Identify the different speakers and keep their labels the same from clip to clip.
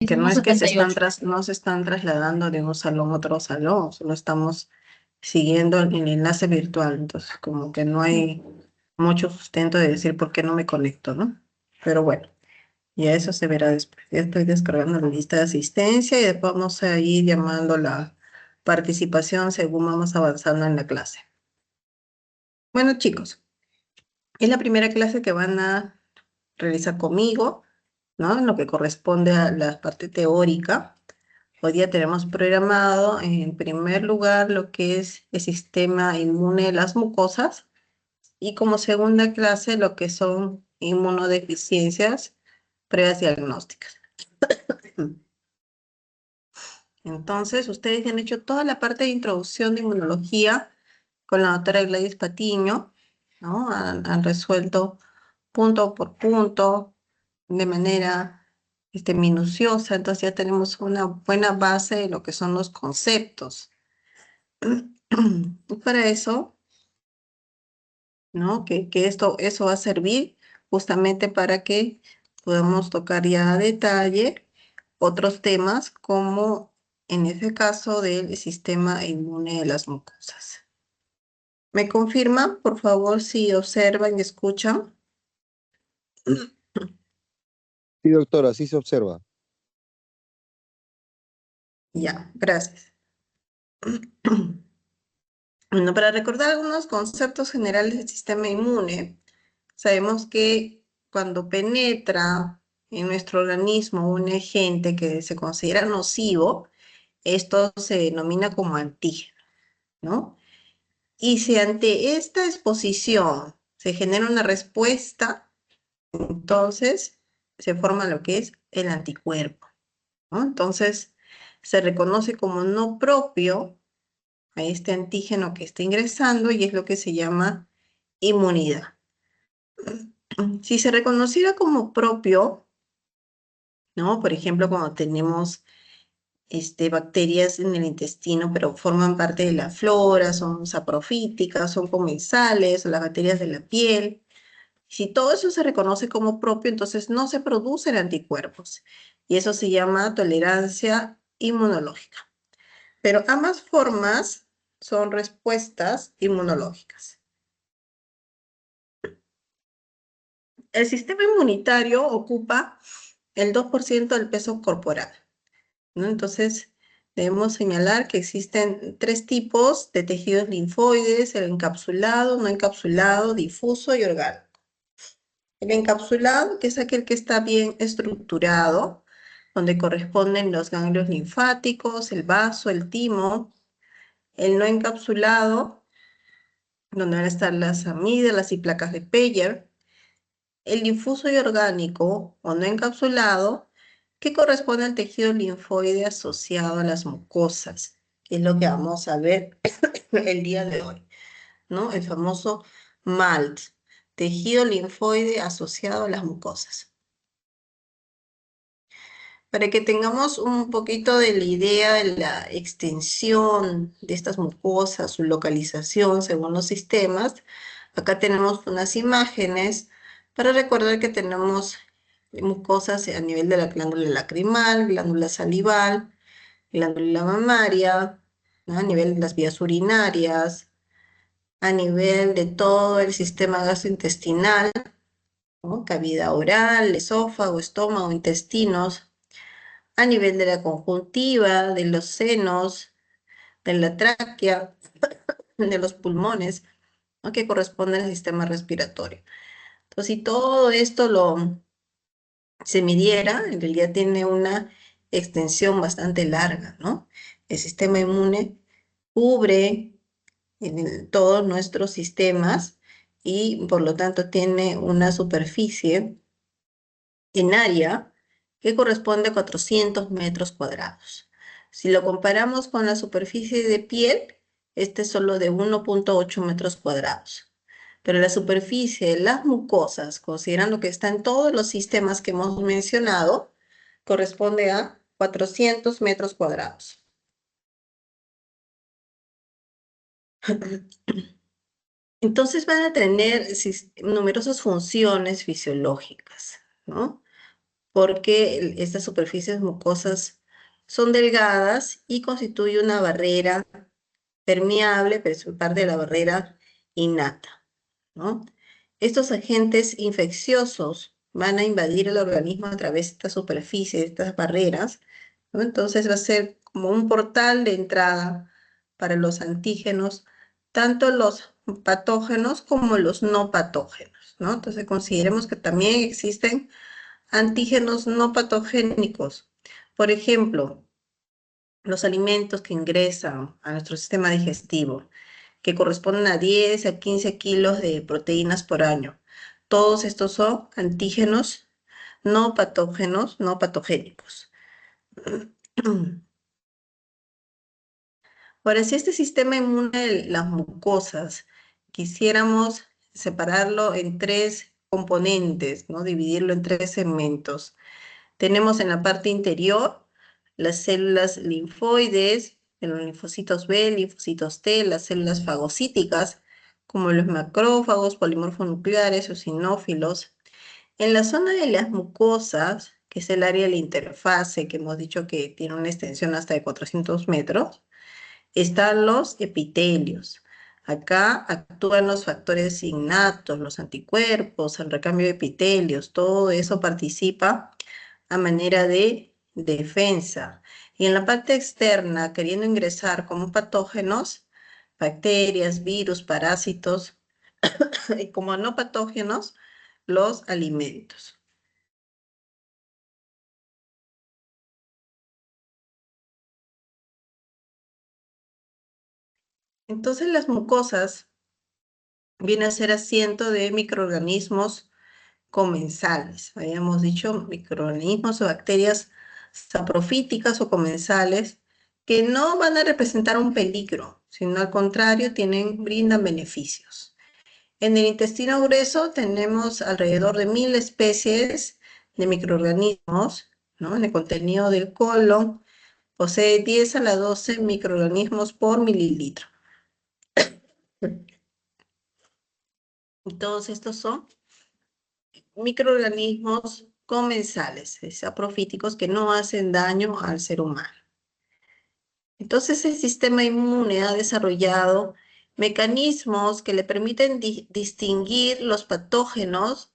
Speaker 1: porque no
Speaker 2: Somos
Speaker 1: es que
Speaker 2: 78.
Speaker 1: no se están trasladando de un salón a otro salón, solo estamos siguiendo el enlace virtual, entonces como que no hay mucho sustento de decir por qué no me conecto, ¿no? Pero bueno, ya eso se verá después. Ya estoy descargando la lista de asistencia y después vamos a ir llamando la participación según vamos avanzando en la clase. Bueno, chicos, es la primera clase que van a realizar conmigo, ¿no? En lo que corresponde a la parte teórica. Hoy día tenemos programado en primer lugar lo que es el sistema inmune de las mucosas y como segunda clase lo que son inmunodeficiencias, pruebas diagnósticas. Entonces, ustedes ya han hecho toda la parte de introducción de inmunología con la doctora Gladys Patiño, ¿no? Han resuelto punto por punto, de manera minuciosa, entonces ya tenemos una buena base de lo que son los conceptos. Y para eso, ¿no? Eso va a servir justamente para que podamos tocar ya a detalle otros temas, como en ese caso del sistema inmune de las mucosas. ¿Me confirman, por favor, si observan y escuchan?
Speaker 3: Sí, doctora, sí se observa.
Speaker 1: Ya, gracias. Bueno, para recordar algunos conceptos generales del sistema inmune, sabemos que cuando penetra en nuestro organismo un agente que se considera nocivo, esto se denomina como antígeno, ¿no? Y si ante esta exposición se genera una respuesta, entonces se forma lo que es el anticuerpo, ¿no? Entonces se reconoce como no propio a este antígeno que está ingresando y es lo que se llama inmunidad. Si se reconociera como propio, ¿no? Por ejemplo, cuando tenemos bacterias en el intestino, pero forman parte de la flora, son saprofíticas, son comensales, o las bacterias de la piel. Si todo eso se reconoce como propio, entonces no se producen anticuerpos. Y eso se llama tolerancia inmunológica. Pero ambas formas son respuestas inmunológicas. El sistema inmunitario ocupa el 2% del peso corporal, ¿no? Entonces, debemos señalar que existen 3 tipos de tejidos linfoides: el encapsulado, no encapsulado, difuso y orgánico. El encapsulado, que es aquel que está bien estructurado, donde corresponden los ganglios linfáticos, el vaso, el timo. El no encapsulado, donde van a estar las amígdalas y placas de Peyer. El difuso y orgánico, o no encapsulado, que corresponde al tejido linfoide asociado a las mucosas, que es lo que vamos a ver el día de hoy, ¿no? El famoso MALT, tejido linfoide asociado a las mucosas. Para que tengamos un poquito de la idea de la extensión de estas mucosas, su localización según los sistemas, acá tenemos unas imágenes para recordar que tenemos mucosas a nivel de la glándula lacrimal, glándula salival, glándula mamaria, ¿no? A nivel de las vías urinarias, a nivel de todo el sistema gastrointestinal, ¿no? Cavidad oral, esófago, estómago, intestinos, a nivel de la conjuntiva, de los senos, de la tráquea, de los pulmones, ¿no? Que corresponden al sistema respiratorio. Entonces, si todo esto se midiera, en realidad tiene una extensión bastante larga, ¿no? El sistema inmune cubre todos nuestros sistemas y por lo tanto tiene una superficie en área que corresponde a 400 metros cuadrados. Si lo comparamos con la superficie de piel, este es solo de 1,8 metros cuadrados. Pero la superficie de las mucosas, considerando que está en todos los sistemas que hemos mencionado, corresponde a 400 metros cuadrados. Entonces van a tener numerosas funciones fisiológicas, ¿no? porque estas superficies mucosas son delgadas y constituye una barrera permeable, pero es parte de la barrera innata, ¿no? Estos agentes infecciosos van a invadir el organismo a través de esta superficie, de estas barreras, ¿no? Entonces va a ser como un portal de entrada para los antígenos, tanto los patógenos como los no patógenos, ¿no? Entonces consideremos que también existen antígenos no patogénicos. Por ejemplo, los alimentos que ingresan a nuestro sistema digestivo, que corresponden a 10 a 15 kilos de proteínas por año. Todos estos son antígenos no patógenos, no patogénicos. Ahora, si este sistema inmune de las mucosas quisiéramos separarlo en tres componentes, ¿no? Dividirlo en tres segmentos. Tenemos en la parte interior las células linfoides, de los linfocitos B, linfocitos T, las células fagocíticas, como los macrófagos, polimorfonucleares, eosinófilos. En la zona de las mucosas, que es el área de la interfase, que hemos dicho que tiene una extensión hasta de 400 metros, están los epitelios. Acá actúan los factores innatos, los anticuerpos, el recambio de epitelios, todo eso participa a manera de defensa. Y en la parte externa, queriendo ingresar como patógenos, bacterias, virus, parásitos, y como no patógenos, los alimentos. Entonces las mucosas vienen a ser asiento de microorganismos comensales. Habíamos dicho microorganismos o bacterias saprofíticas o comensales que no van a representar un peligro, sino al contrario, brindan beneficios. En el intestino grueso tenemos alrededor de 1000 especies de microorganismos, ¿no? En el contenido del colon posee 10 a la 12 microorganismos por mililitro. Y todos estos son microorganismos comensales, saprofíticos que no hacen daño al ser humano. Entonces el sistema inmune ha desarrollado mecanismos que le permiten distinguir los patógenos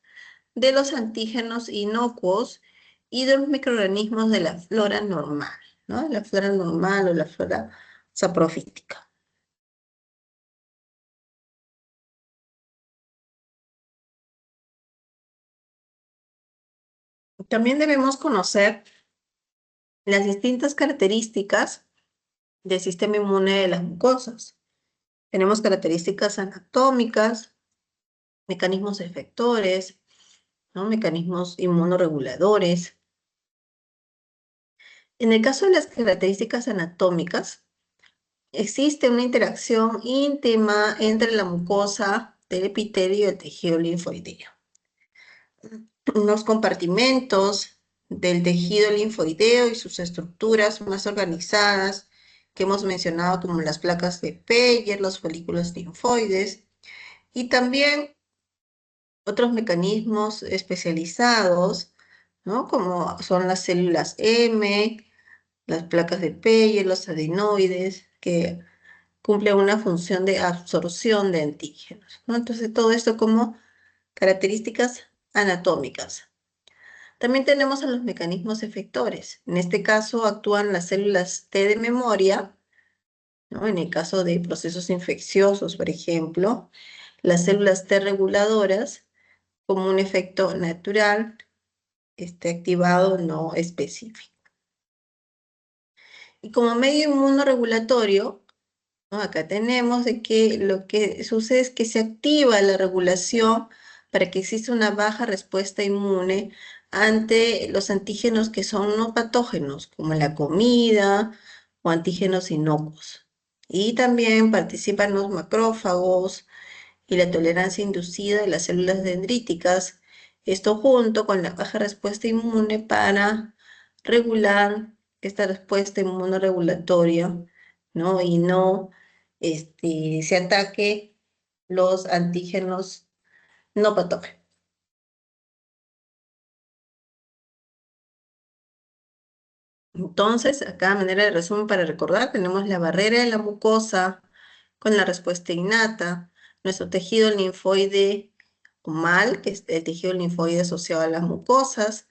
Speaker 1: de los antígenos inocuos y de los microorganismos de la flora normal, ¿no? La flora normal o la flora saprofítica. También debemos conocer las distintas características del sistema inmune de las mucosas. Tenemos características anatómicas, mecanismos efectores, ¿no? Mecanismos inmunoreguladores. En el caso de las características anatómicas, existe una interacción íntima entre la mucosa del epitelio y el tejido linfoideo. Los compartimentos del tejido linfoideo y sus estructuras más organizadas, que hemos mencionado como las placas de Peyer, los folículos linfoides, y también otros mecanismos especializados, ¿no? Como son las células M, las placas de Peyer, los adenoides, que cumplen una función de absorción de antígenos, ¿no? Entonces, todo esto como características anatómicas. También tenemos a los mecanismos efectores. En este caso actúan las células T de memoria, ¿no? En el caso de procesos infecciosos, por ejemplo, las células T reguladoras como un efecto natural, activado no específico. Y como medio inmunoregulatorio, ¿no? Acá tenemos de que lo que sucede es que se activa la regulación para que exista una baja respuesta inmune ante los antígenos que son no patógenos, como la comida o antígenos inocuos. Y también participan los macrófagos y la tolerancia inducida de las células dendríticas, esto junto con la baja respuesta inmune para regular esta respuesta inmunoregulatoria, ¿no? Y no se ataque los antígenos no patógenos. Entonces, acá, a manera de resumen para recordar, tenemos la barrera de la mucosa con la respuesta innata, nuestro tejido linfoide humal, que es el tejido linfoide asociado a las mucosas,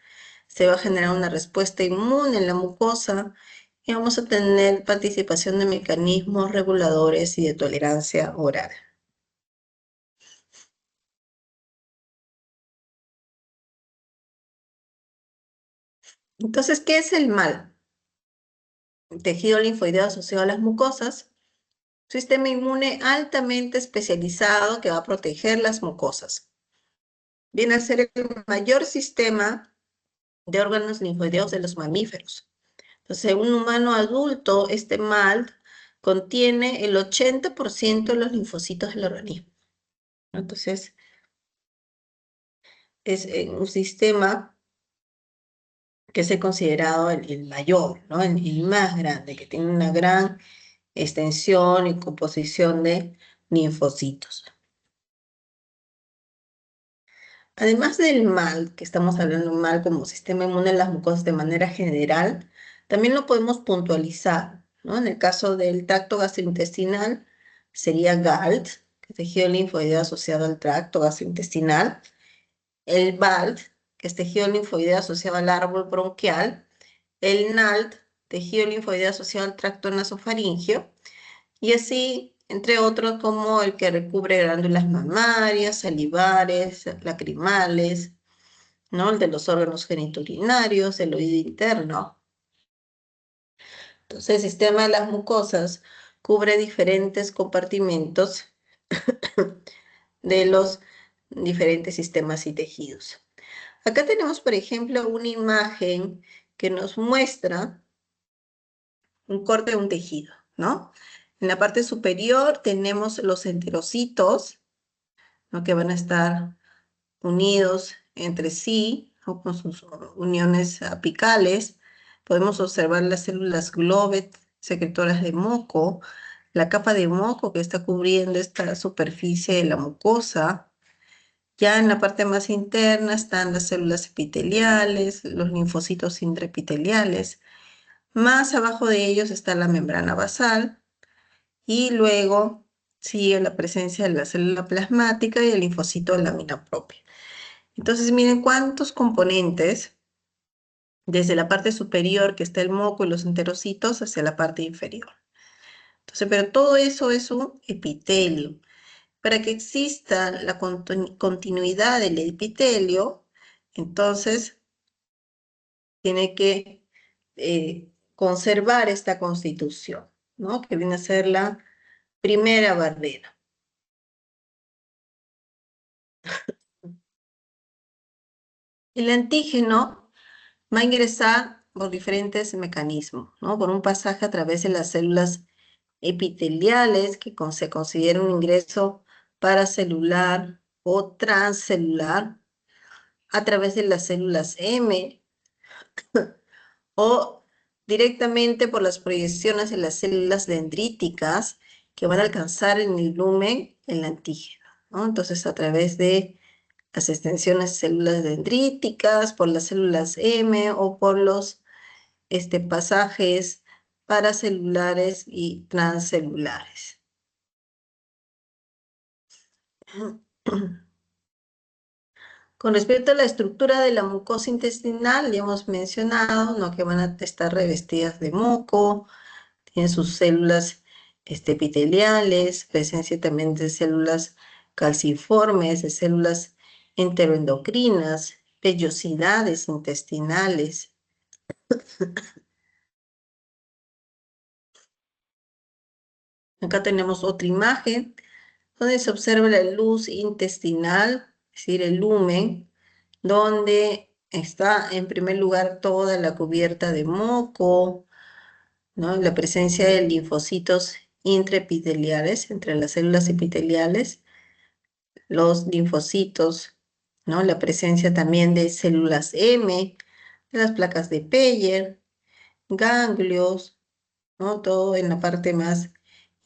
Speaker 1: se va a generar una respuesta inmune en la mucosa y vamos a tener participación de mecanismos reguladores y de tolerancia oral. Entonces, ¿qué es el mal? El tejido linfoideo asociado a las mucosas, sistema inmune altamente especializado que va a proteger las mucosas. Viene a ser el mayor sistema de órganos linfoideos de los mamíferos. Entonces, en un humano adulto, este mal contiene el 80% de los linfocitos del organismo. Entonces, es un sistema que es considerado el mayor, ¿no? El más grande, que tiene una gran extensión y composición de linfocitos. Además del mal, que estamos hablando de un mal como sistema inmune en las mucosas de manera general, también lo podemos puntualizar, ¿no? En el caso del tracto gastrointestinal, sería GALT, que es tejido linfoideo asociado al tracto gastrointestinal, el BALT, que es tejido linfoideo asociado al árbol bronquial, el NALT, tejido linfoideo asociado al tracto nasofaringeo, y así, entre otros, como el que recubre glándulas mamarias, salivares, lacrimales, ¿no? El de los órganos genitourinarios, el oído interno. Entonces, el sistema de las mucosas cubre diferentes compartimentos de los diferentes sistemas y tejidos. Acá tenemos, por ejemplo, una imagen que nos muestra un corte de un tejido, ¿no? En la parte superior tenemos los enterocitos, ¿no? Que van a estar unidos entre sí, ¿no? Con sus uniones apicales. Podemos observar las células Glovet secretoras de moco, la capa de moco que está cubriendo esta superficie de la mucosa. Ya en la parte más interna están las células epiteliales, los linfocitos intraepiteliales. Más abajo de ellos está la membrana basal y luego sigue la presencia de la célula plasmática y el linfocito de lámina propia. Entonces, miren cuántos componentes, desde la parte superior, que está el moco y los enterocitos, hacia la parte inferior. Entonces, pero todo eso es un epitelio. Para que exista la continuidad del epitelio, entonces tiene que conservar esta constitución, ¿no? Que viene a ser la primera barrera. El antígeno va a ingresar por diferentes mecanismos, ¿no? Por un pasaje a través de las células epiteliales, que se considera un ingreso paracelular o transcelular, a través de las células M, o directamente por las proyecciones de las células dendríticas que van a alcanzar en el lumen el antígeno, ¿no? Entonces, a través de las extensiones de células dendríticas, por las células M o por los pasajes paracelulares y transcelulares. Con respecto a la estructura de la mucosa intestinal, ya hemos mencionado, ¿no? Que van a estar revestidas de moco, tienen sus células epiteliales, presencia también de células calciformes, de células enteroendocrinas, vellosidades intestinales. Acá tenemos otra imagen donde se observa la luz intestinal, es decir, el lumen, donde está en primer lugar toda la cubierta de moco, ¿no? La presencia de linfocitos intraepiteliales entre las células epiteliales, los linfocitos, ¿no? La presencia también de células M, de las placas de Peyer, ganglios, ¿no? Todo en la parte más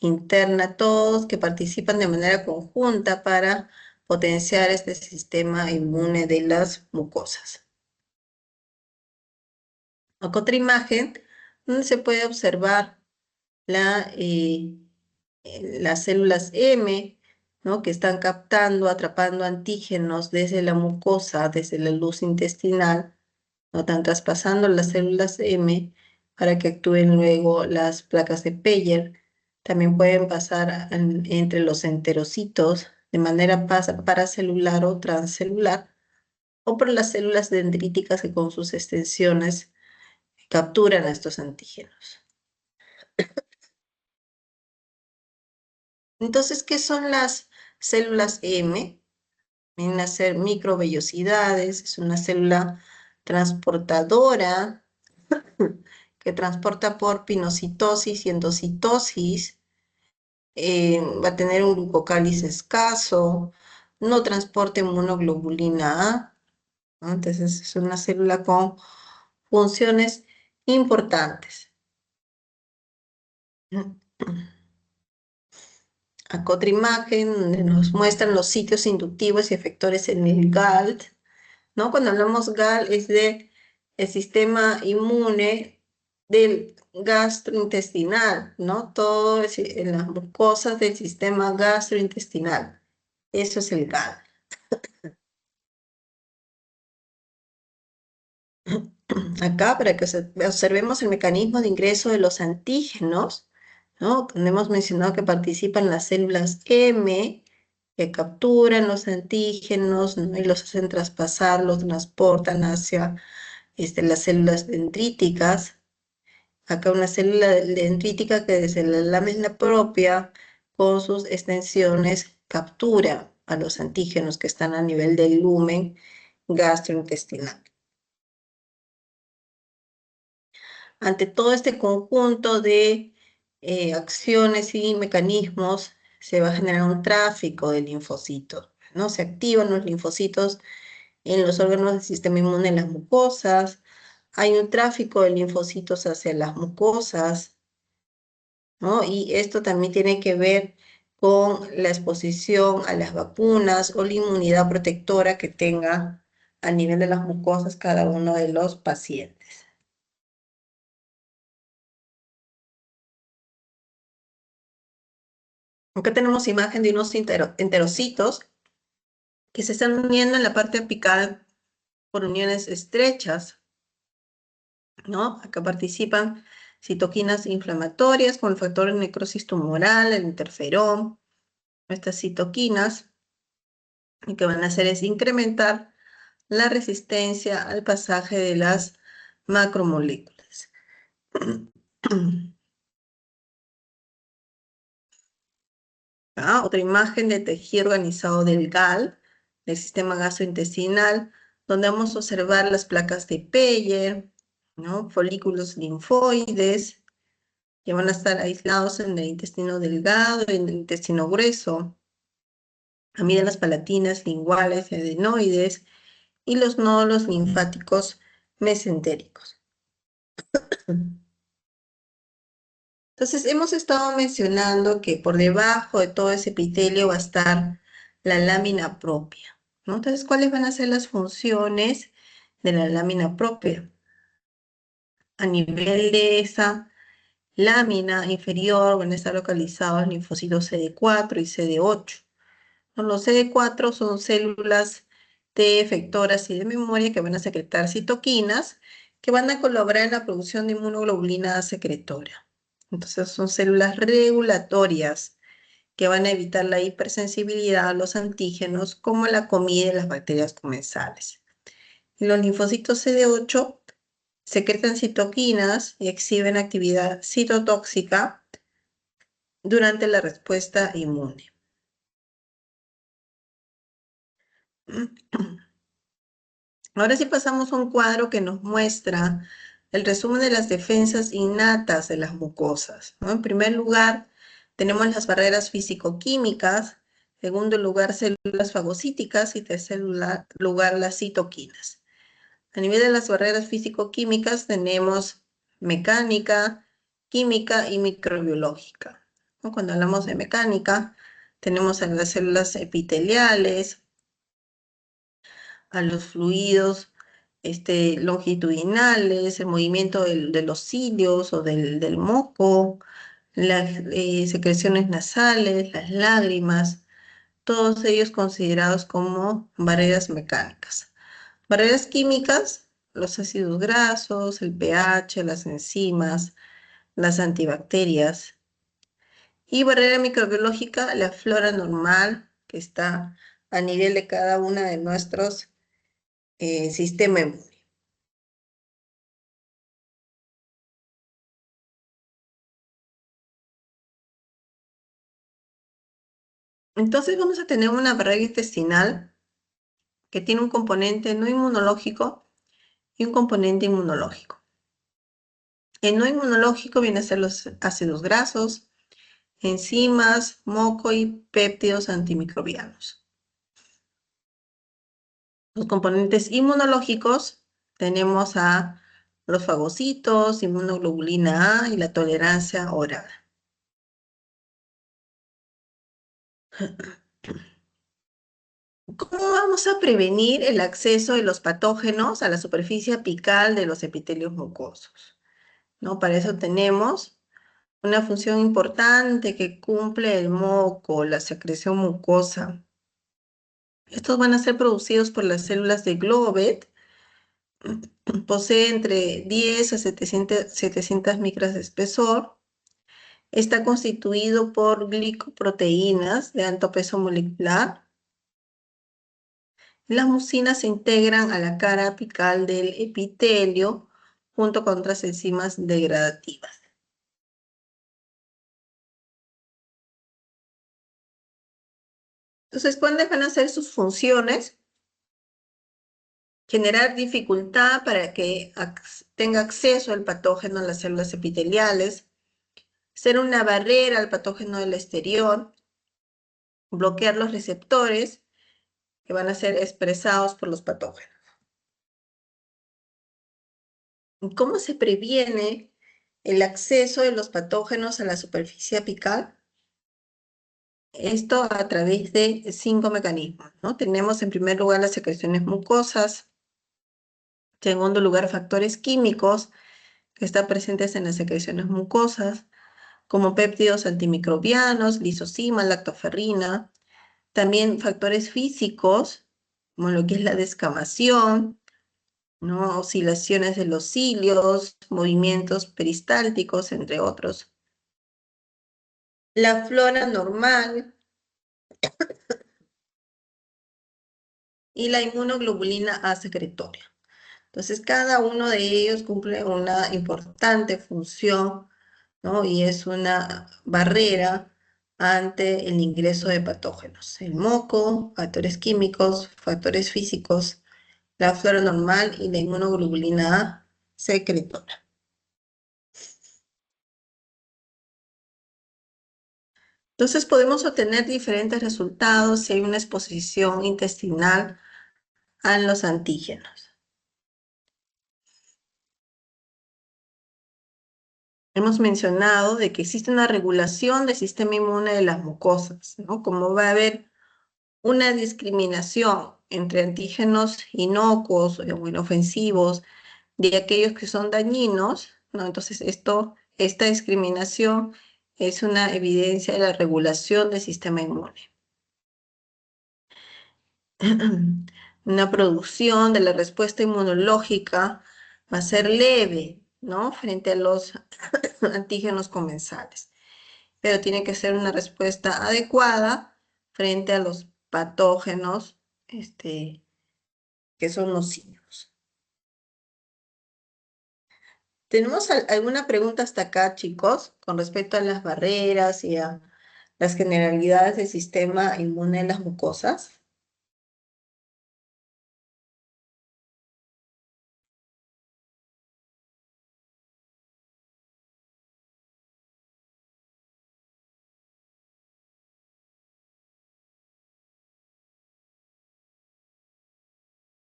Speaker 1: interna, todos que participan de manera conjunta para potenciar este sistema inmune de las mucosas. Acá otra imagen donde se puede observar las células M, ¿no? Que están captando, atrapando antígenos desde la mucosa, desde la luz intestinal, ¿no? Están traspasando las células M para que actúen luego las placas de Peyer. También pueden pasar entre los enterocitos de manera paracelular o transcelular, o por las células dendríticas que con sus extensiones capturan a estos antígenos. Entonces, ¿qué son las células M? Vienen a ser microvellosidades, es una célula transportadora que transporta por pinocitosis y endocitosis, va a tener un glucocáliz escaso, no transporta inmunoglobulina A, ¿no? Entonces es una célula con funciones importantes. Acá otra imagen donde nos muestran los sitios inductivos y efectores en el GALT, ¿no? Cuando hablamos GAL es de el sistema inmune del gastrointestinal, ¿no? Todo es en las mucosas del sistema gastrointestinal. Eso es el GAL. Acá, para que observemos el mecanismo de ingreso de los antígenos, ¿no? Donde hemos mencionado que participan las células M, que capturan los antígenos, ¿no? Y los hacen traspasar, los transportan hacia las células dendríticas. Acá una célula dendrítica que desde la lámina propia, con sus extensiones, captura a los antígenos que están a nivel del lumen gastrointestinal. Ante todo este conjunto de acciones y mecanismos, se va a generar un tráfico de linfocitos, ¿no? Se activan los linfocitos en los órganos del sistema inmune, en las mucosas. Hay un tráfico de linfocitos hacia las mucosas, ¿no? Y esto también tiene que ver con la exposición a las vacunas o la inmunidad protectora que tenga a nivel de las mucosas cada uno de los pacientes. Acá tenemos imagen de unos enterocitos que se están uniendo en la parte apical por uniones estrechas, ¿no? Acá participan citoquinas inflamatorias con el factor de necrosis tumoral, el interferón. Estas citoquinas lo que van a hacer es incrementar la resistencia al pasaje de las macromoléculas. Otra imagen de tejido organizado del GAL, del sistema gastrointestinal, donde vamos a observar las placas de Peyer, ¿no? Folículos linfoides, que van a estar aislados en el intestino delgado y en el intestino grueso, amígdalas palatinas, linguales, adenoides, y los nódulos linfáticos mesentéricos. Entonces, hemos estado mencionando que por debajo de todo ese epitelio va a estar la lámina propia, ¿no? Entonces, ¿cuáles van a ser las funciones de la lámina propia? A nivel de esa lámina inferior van a estar localizados los linfocitos CD4 y CD8. Los CD4 son células T efectoras y de memoria que van a secretar citoquinas que van a colaborar en la producción de inmunoglobulina secretora. Entonces son células regulatorias que van a evitar la hipersensibilidad a los antígenos como la comida y las bacterias comensales. Y los linfocitos CD8 secretan citoquinas y exhiben actividad citotóxica durante la respuesta inmune. Ahora sí pasamos a un cuadro que nos muestra el resumen de las defensas innatas de las mucosas, ¿no? En primer lugar, tenemos las barreras físico-químicas, en segundo lugar, células fagocíticas y en tercer lugar, las citoquinas. A nivel de las barreras físico-químicas tenemos mecánica, química y microbiológica, ¿no? Cuando hablamos de mecánica, tenemos a las células epiteliales, a los fluidos longitudinales, el movimiento de los cilios o del moco, las secreciones nasales, las lágrimas, todos ellos considerados como barreras mecánicas. Barreras químicas, los ácidos grasos, el pH, las enzimas, las antibacterias. Y barrera microbiológica, la flora normal que está a nivel de cada una de nuestros sistemas inmune. Entonces vamos a tener una barrera intestinal que tiene un componente no inmunológico y un componente inmunológico. El no inmunológico viene a ser los ácidos grasos, enzimas, moco y péptidos antimicrobianos. Los componentes inmunológicos tenemos a los fagocitos, inmunoglobulina A y la tolerancia oral. ¿Cómo vamos a prevenir el acceso de los patógenos a la superficie apical de los epitelios mucosos? ¿No? Para eso tenemos una función importante que cumple el moco, la secreción mucosa. Estos van a ser producidos por las células de Globet. Posee entre 10 a 700 micras de espesor. Está constituido por glicoproteínas de alto peso molecular. Las mucinas se integran a la cara apical del epitelio junto con otras enzimas degradativas. Entonces, ¿cuáles van a ser sus funciones? Generar dificultad para que tenga acceso al patógeno en las células epiteliales, ser una barrera al patógeno del exterior, bloquear los receptores que van a ser expresados por los patógenos. ¿Cómo se previene el acceso de los patógenos a la superficie apical? Esto a través de 5 mecanismos, ¿no? Tenemos en primer lugar las secreciones mucosas, en segundo lugar factores químicos que están presentes en las secreciones mucosas, como péptidos antimicrobianos, lisozima, lactoferrina, también factores físicos, como lo que es la descamación, ¿no? Oscilaciones de los cilios, movimientos peristálticos, entre otros. La flora normal y la inmunoglobulina A secretoria. Entonces, cada uno de ellos cumple una importante función, ¿no? Y es una barrera ante el ingreso de patógenos. El moco, factores químicos, factores físicos, la flora normal y la inmunoglobulina A secretora. Entonces podemos obtener diferentes resultados si hay una exposición intestinal a los antígenos. Hemos mencionado de que existe una regulación del sistema inmune de las mucosas, ¿no? Como va a haber una discriminación entre antígenos inocuos o inofensivos de aquellos que son dañinos, ¿no? Entonces esta discriminación es una evidencia de la regulación del sistema inmune. Una producción de la respuesta inmunológica va a ser leve, ¿no? Frente a los antígenos comensales, pero tiene que ser una respuesta adecuada frente a los patógenos que son nocivos. ¿Tenemos alguna pregunta hasta acá, chicos, con respecto a las barreras y a las generalidades del sistema inmune en las mucosas?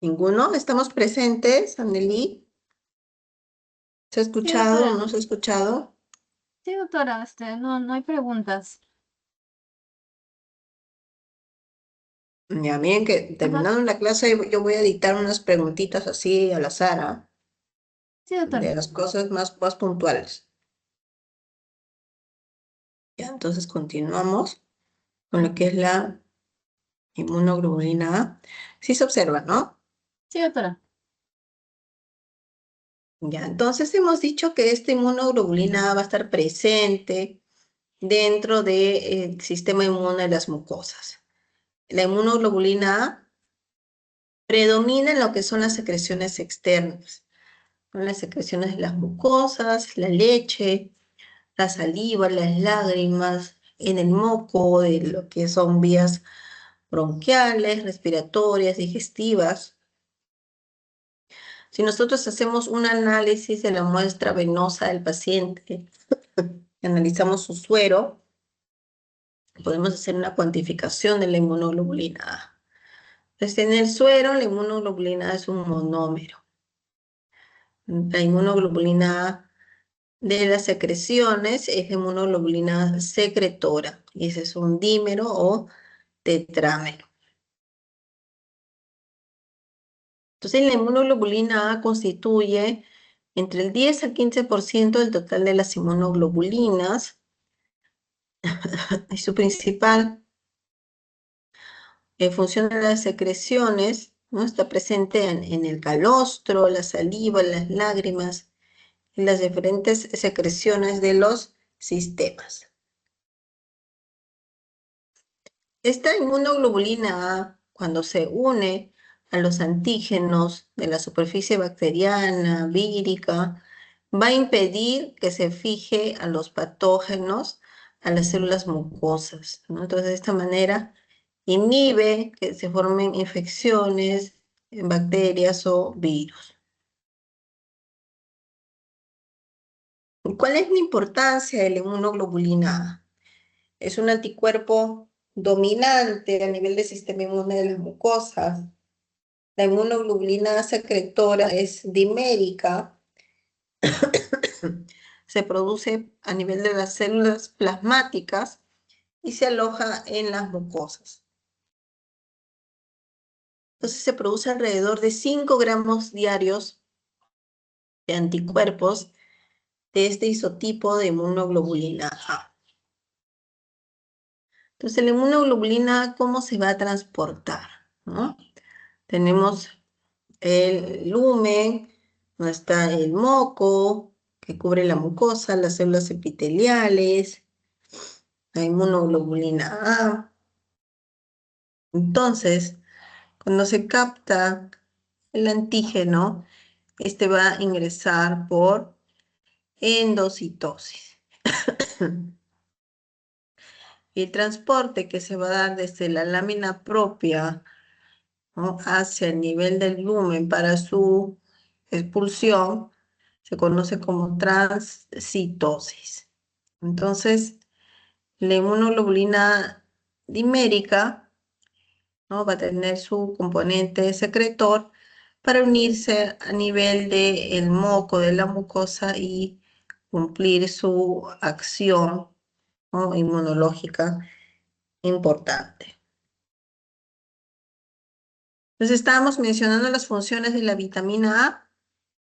Speaker 1: ¿Ninguno? ¿Estamos presentes, Anneli? ¿Se ha
Speaker 2: Sí,
Speaker 1: escuchado o
Speaker 2: doctora.
Speaker 1: no se ha escuchado?
Speaker 2: Sí, doctora, no hay preguntas.
Speaker 1: Ya miren que
Speaker 2: Ajá.
Speaker 1: terminando la clase yo voy a dictar unas preguntitas así al azar, ¿ah?
Speaker 2: Sí, doctora.
Speaker 1: De las cosas más puntuales. Ya, entonces continuamos con lo que es la inmunoglobulina A. Sí se observa, ¿no?
Speaker 2: Sí, doctora.
Speaker 1: Ya, entonces hemos dicho que esta inmunoglobulina A va a estar presente dentro del sistema inmune de las mucosas. La inmunoglobulina A predomina en lo que son las secreciones externas, ¿no? Las secreciones de las mucosas, la leche, la saliva, las lágrimas, en el moco, de lo que son vías bronquiales, respiratorias, digestivas. Si nosotros hacemos un análisis de la muestra venosa del paciente, analizamos su suero, podemos hacer una cuantificación de la inmunoglobulina A. Entonces, en el suero, la inmunoglobulina A es un monómero. La inmunoglobulina A de las secreciones es la inmunoglobulina secretora, y ese es un dímero o tetrámero. Entonces, la inmunoglobulina A constituye entre el 10 al 15% del total de las inmunoglobulinas, y su principal función de las secreciones, ¿no? Está presente en el calostro, la saliva, las lágrimas y las diferentes secreciones de los sistemas. Esta inmunoglobulina A, cuando se une a los antígenos de la superficie bacteriana, vírica, va a impedir que se fije a los patógenos, a las células mucosas, ¿no? Entonces, de esta manera, inhibe que se formen infecciones, bacterias o virus. ¿Cuál es la importancia de la inmunoglobulina A? Es un anticuerpo dominante a nivel del sistema inmune de las mucosas. La inmunoglobulina secretora es dimérica, se produce a nivel de las células plasmáticas y se aloja en las mucosas. Entonces se produce alrededor de 5 gramos diarios de anticuerpos de este isotipo de inmunoglobulina A. Entonces la inmunoglobulina A, ¿cómo se va a transportar? ¿No? Tenemos el lumen, donde está el moco, que cubre la mucosa, las células epiteliales, la inmunoglobulina A. Entonces, cuando se capta el antígeno, este va a ingresar por endocitosis. El transporte que se va a dar desde la lámina propia, ¿no?, hacia el nivel del lumen para su expulsión se conoce como transcitosis. Entonces, la inmunoglobulina dimérica, ¿no?, va a tener su componente secretor para unirse a nivel del moco de la mucosa y cumplir su acción, ¿no?, inmunológica importante. Entonces, estábamos mencionando las funciones de la vitamina A,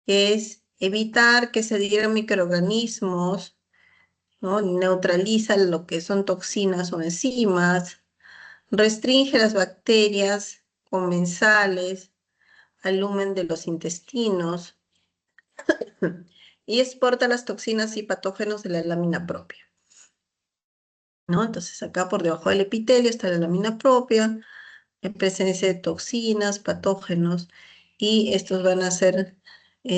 Speaker 1: que es evitar que se adhieran microorganismos, ¿no? Neutraliza lo que son toxinas o enzimas, restringe las bacterias comensales al lumen de los intestinos y exporta las toxinas y patógenos de la lámina propia, ¿no? Entonces acá por debajo del epitelio está la lámina propia, en presencia de toxinas, patógenos, y estos van a ser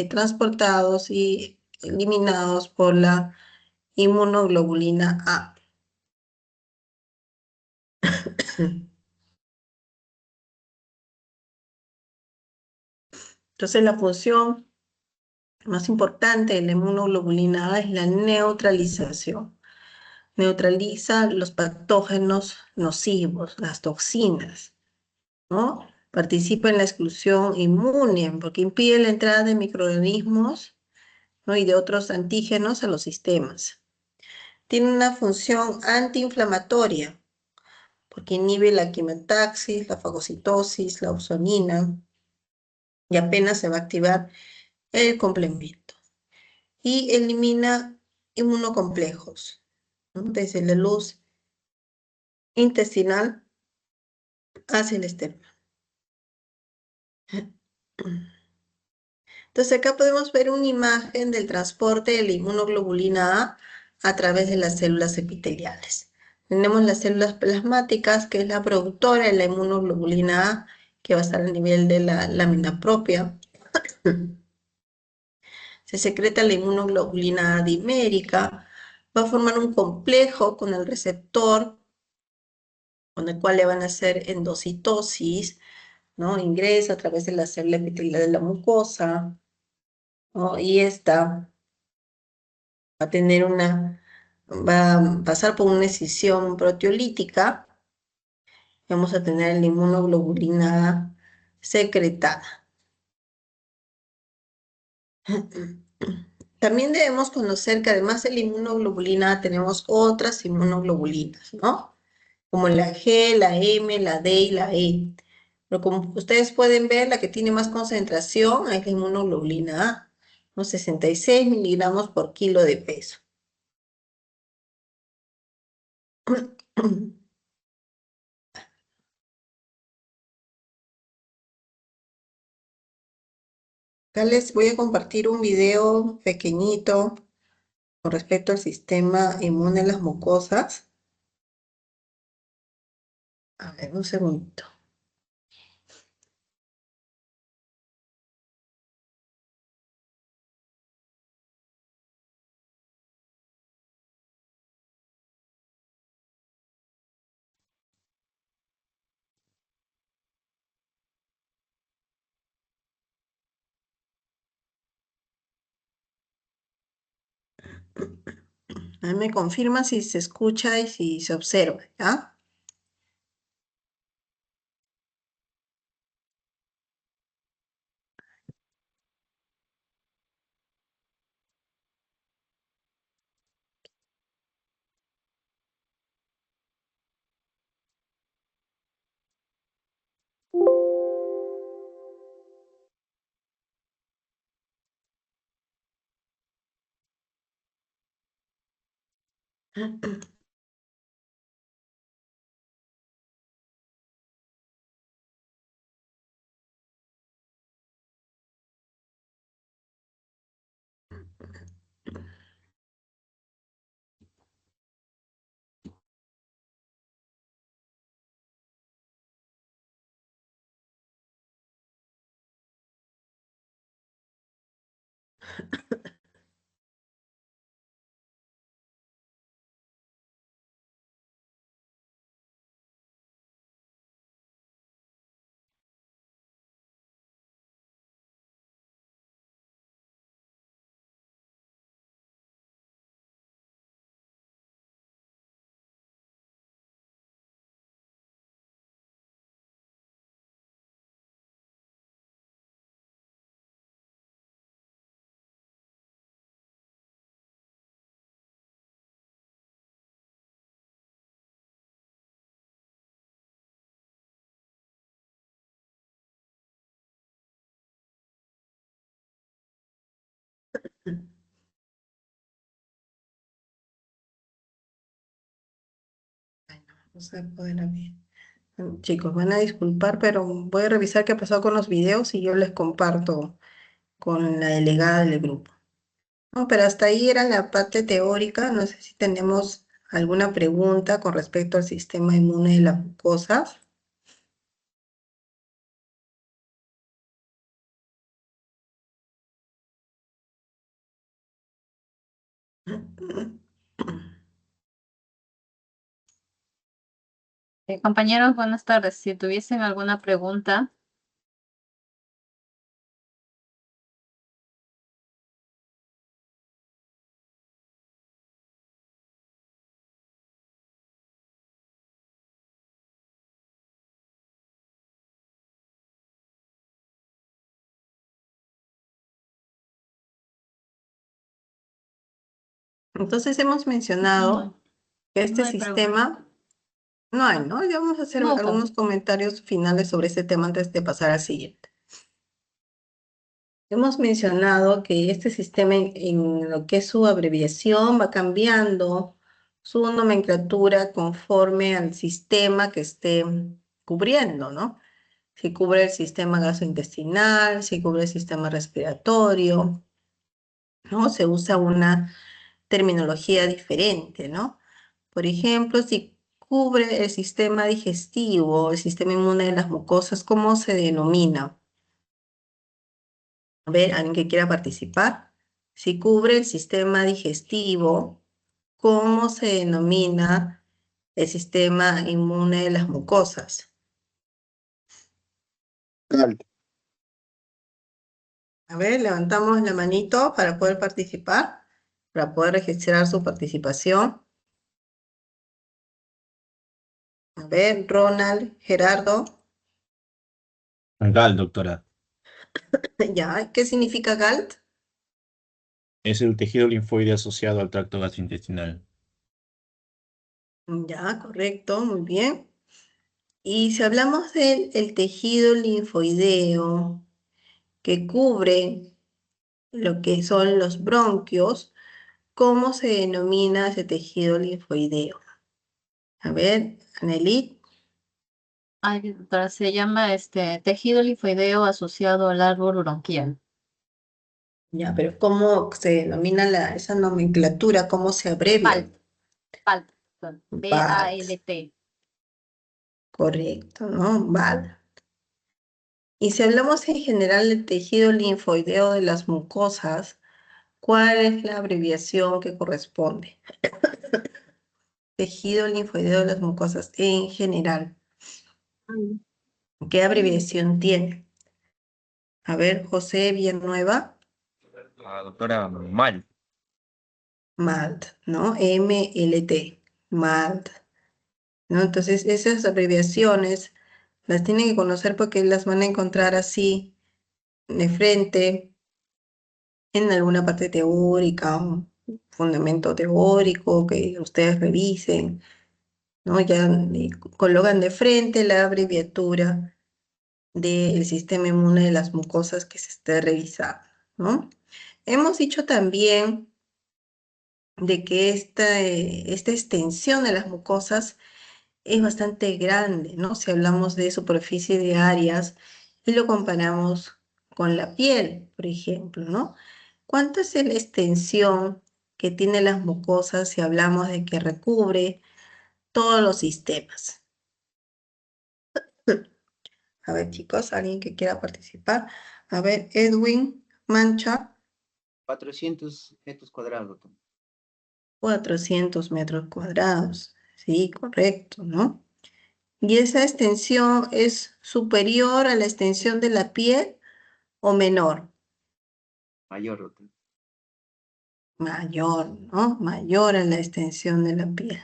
Speaker 1: transportados y eliminados por la inmunoglobulina A. Entonces la función más importante de la inmunoglobulina A es la neutralización. Neutraliza los patógenos nocivos, las toxinas, ¿no? Participa en la exclusión inmune porque impide la entrada de microorganismos, ¿no?, y de otros antígenos a los sistemas. Tiene una función antiinflamatoria porque inhibe la quimiotaxis, la fagocitosis, la opsonina, y apenas se va a activar el complemento. Y elimina inmunocomplejos, ¿no? Desde la luz intestinal hacia el externo. Entonces acá podemos ver una imagen del transporte de la inmunoglobulina A través de las células epiteliales. Tenemos las células plasmáticas, que es la productora de la inmunoglobulina A, que va a estar a nivel de la lámina propia. Se secreta la inmunoglobulina A dimérica, va a formar un complejo con el receptor, con el cual le van a hacer endocitosis, ¿no? Ingresa a través de la célula epitelial de la mucosa, ¿no? Y esta va a tener va a pasar por una escisión proteolítica, y vamos a tener la inmunoglobulina A secretada. También debemos conocer que además de la inmunoglobulina A tenemos otras inmunoglobulinas, ¿no? Como la G, la M, la D y la E. Pero como ustedes pueden ver, la que tiene más concentración es la inmunoglobulina A, ¿no? 66 miligramos por kilo de peso. Acá les voy a compartir un video pequeñito con respecto al sistema inmune de las mucosas. A ver, un segundito. A ver, me confirma si se escucha y si se observa, ¿ya? No se podrá ver. Chicos, van a disculpar, pero voy a revisar qué pasó con los videos y yo les comparto con la delegada del grupo. No, pero hasta ahí era la parte teórica. No sé si tenemos alguna pregunta con respecto al sistema inmune de las mucosas.
Speaker 2: Compañeros, buenas tardes. Si tuviesen alguna pregunta,
Speaker 1: Entonces hemos mencionado
Speaker 2: no,
Speaker 1: que
Speaker 2: no
Speaker 1: este
Speaker 2: hay pregunta.
Speaker 1: sistema No hay, ¿no? Ya vamos a hacer
Speaker 2: No,
Speaker 1: algunos comentarios finales sobre este tema antes de pasar al siguiente. Hemos mencionado que este sistema en lo que es su abreviación va cambiando su nomenclatura conforme al sistema que esté cubriendo, ¿no? Si cubre el sistema gastrointestinal, si cubre el sistema respiratorio, ¿no? Se usa una terminología diferente, ¿no? Por ejemplo, si cubre el sistema digestivo, el sistema inmune de las mucosas, ¿cómo se denomina? A ver, ¿alguien que quiera participar? Si cubre el sistema digestivo, ¿cómo se denomina el sistema inmune de las mucosas?
Speaker 3: GALT.
Speaker 1: A ver, levantamos la manito para poder participar, para poder registrar su participación. A ver, Ronald, Gerardo,
Speaker 4: GAL, doctora.
Speaker 1: ya, ¿qué significa GALT?
Speaker 4: Es el tejido linfoide asociado al tracto gastrointestinal.
Speaker 1: Ya, correcto, muy bien. Y si hablamos del el tejido linfoideo que cubre lo que son los bronquios, ¿cómo se denomina ese tejido linfoideo? A ver, Anelit,
Speaker 2: Ay, doctora, se llama tejido linfoideo asociado al árbol bronquial.
Speaker 1: ya, pero ¿cómo se denomina esa nomenclatura? ¿Cómo se abrevia?
Speaker 2: BALT, BALT,
Speaker 1: BALT,
Speaker 2: BALT.
Speaker 1: correcto, ¿no? BALT. Y si hablamos en general del tejido linfoideo de las mucosas, ¿cuál es la abreviación que corresponde? Tejido linfoideo de las mucosas en general. ¿Qué abreviación tiene? A ver, José Villanueva,
Speaker 4: Doctora, mal.
Speaker 1: MALT, ¿no? MLT, MALT, ¿no? Entonces, esas abreviaciones las tienen que conocer porque las van a encontrar así de frente en alguna parte teórica, un fundamento teórico que ustedes revisen, ¿no? Ya colocan de frente la abreviatura del sistema inmune de las mucosas que se esté revisando, ¿no? Hemos dicho también de que esta extensión de las mucosas es bastante grande, ¿no? Si hablamos de superficie de áreas y lo comparamos con la piel, por ejemplo, ¿no? ¿Cuánto es la extensión que tiene las mucosas si hablamos de que recubre todos los sistemas? A ver, chicos, alguien que quiera participar. A ver, Edwin Mancha,
Speaker 5: 400 metros cuadrados, doctor.
Speaker 1: 400 metros cuadrados. Sí, correcto, ¿no? ¿Y esa extensión es superior a la extensión de la piel o menor?
Speaker 5: Mayor, doctor.
Speaker 1: Mayor, ¿no? Mayor a la extensión de la piel.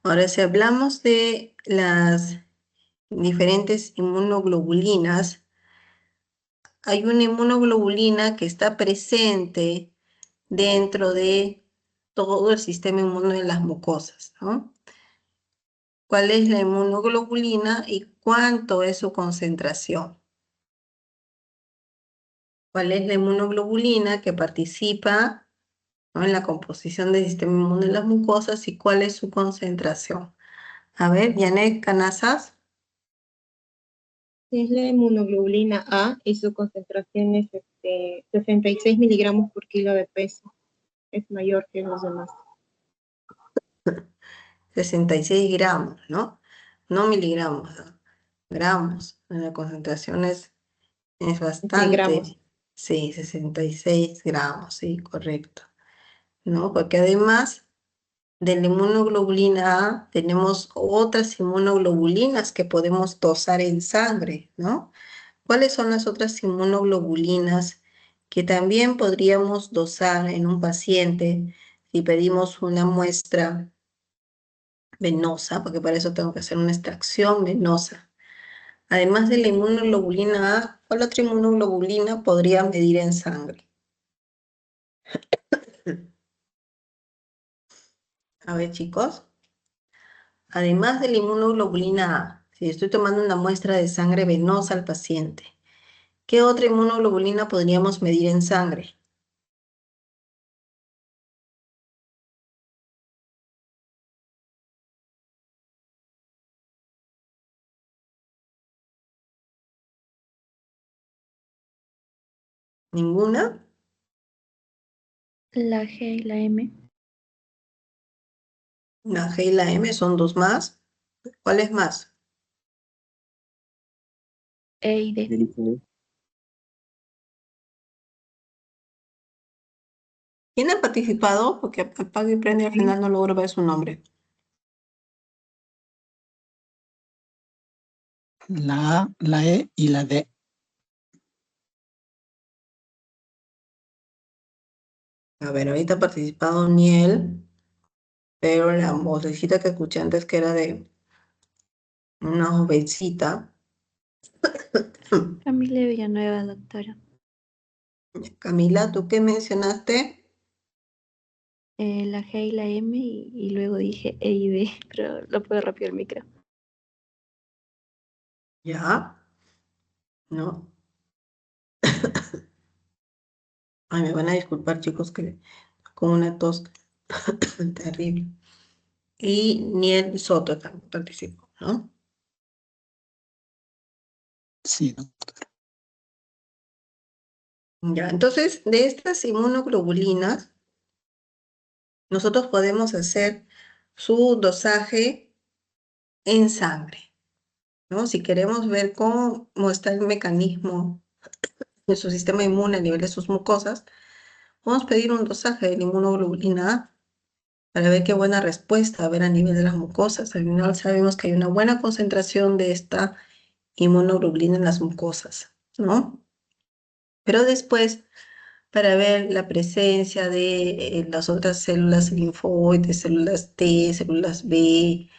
Speaker 1: Ahora, si hablamos de las diferentes inmunoglobulinas, hay una inmunoglobulina que está presente dentro de todo el sistema inmune de las mucosas, ¿no? ¿Cuál es la inmunoglobulina y cuánto es su concentración? ¿Cuál es la inmunoglobulina que participa, ¿no?, en la composición del sistema inmune de las mucosas y cuál es su concentración? A ver, Janet Canazas,
Speaker 6: Es la inmunoglobulina A y su concentración es 66 miligramos por kilo de peso. Es mayor que los demás.
Speaker 1: 66 gramos, ¿no? No miligramos, ¿no? Gramos. La concentración es
Speaker 6: De gramos.
Speaker 1: bastante, sí, 66 gramos, sí, correcto, ¿no? Porque además de la inmunoglobulina A, tenemos otras inmunoglobulinas que podemos dosar en sangre, ¿no? ¿Cuáles son las otras inmunoglobulinas que también podríamos dosar en un paciente si pedimos una muestra venosa? Porque para eso tengo que hacer una extracción venosa. Además de la inmunoglobulina A, ¿cuál otra inmunoglobulina podría medir en sangre? A ver, chicos. además de la inmunoglobulina A, si estoy tomando una muestra de sangre venosa al paciente, ¿qué otra inmunoglobulina podríamos medir en sangre? ¿Ninguna?
Speaker 7: La G y la M.
Speaker 1: La G y la M son dos más. ¿Cuál es más?
Speaker 7: E y D.
Speaker 1: ¿Quién ha participado? Porque apaga y prende y al final no logro ver su nombre.
Speaker 8: La A, la E y la D.
Speaker 1: A ver, ahorita ha participado Niel, pero la vocecita que escuché antes que era de una jovencita.
Speaker 7: Camila Villanueva, doctora.
Speaker 1: Camila, ¿tú qué mencionaste?
Speaker 7: La G y la M y luego dije E y D, pero lo puedo rápido el micro.
Speaker 1: Ya. No. Ay, me van a disculpar, chicos, que con una tos terrible. Y Niel Soto también participó, ¿no?
Speaker 8: Sí, doctora.
Speaker 1: Ya, entonces, de estas inmunoglobulinas, nosotros podemos hacer su dosaje en sangre, ¿no? Si queremos ver cómo está el mecanismo de su sistema inmune a nivel de sus mucosas, vamos a pedir un dosaje de la inmunoglobulina A para ver qué buena respuesta va a haber a nivel de las mucosas. Al final sabemos que hay una buena concentración de esta inmunoglobulina en las mucosas, ¿no? Pero después, para ver la presencia de las otras células linfoides, células T, células B,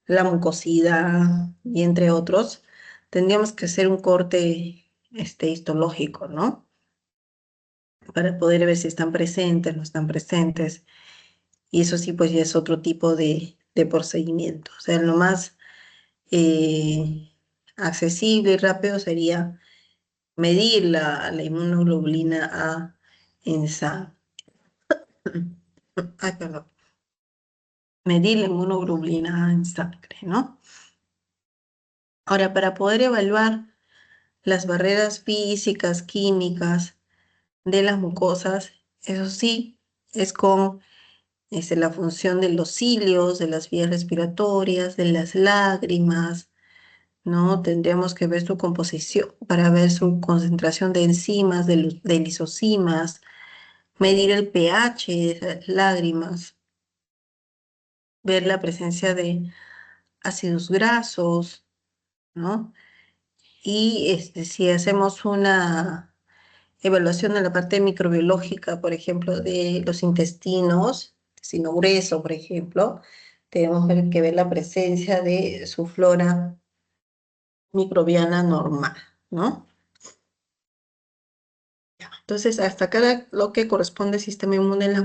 Speaker 1: la mucosidad y entre otros, tendríamos que hacer un corte histológico, ¿no? Para poder ver si están presentes, no están presentes. Y eso sí, pues ya es otro tipo de procedimiento. O sea, lo más accesible y rápido sería medir la inmunoglobulina A en sangre. Ay, perdón. Medir la inmunoglobulina A en sangre, ¿no? Ahora, para poder evaluar las barreras físicas, químicas de las mucosas, eso sí, es con la función de los cilios, de las vías respiratorias, de las lágrimas, ¿no? Tendríamos que ver su composición para ver su concentración de enzimas, de lisocimas, medir el pH de esas lágrimas, ver la presencia de ácidos grasos, ¿no? Y si hacemos una evaluación de la parte microbiológica, por ejemplo, de los intestino grueso, por ejemplo, tenemos que ver la presencia de su flora microbiana normal, ¿no? Entonces, hasta acá lo que corresponde al sistema inmune en las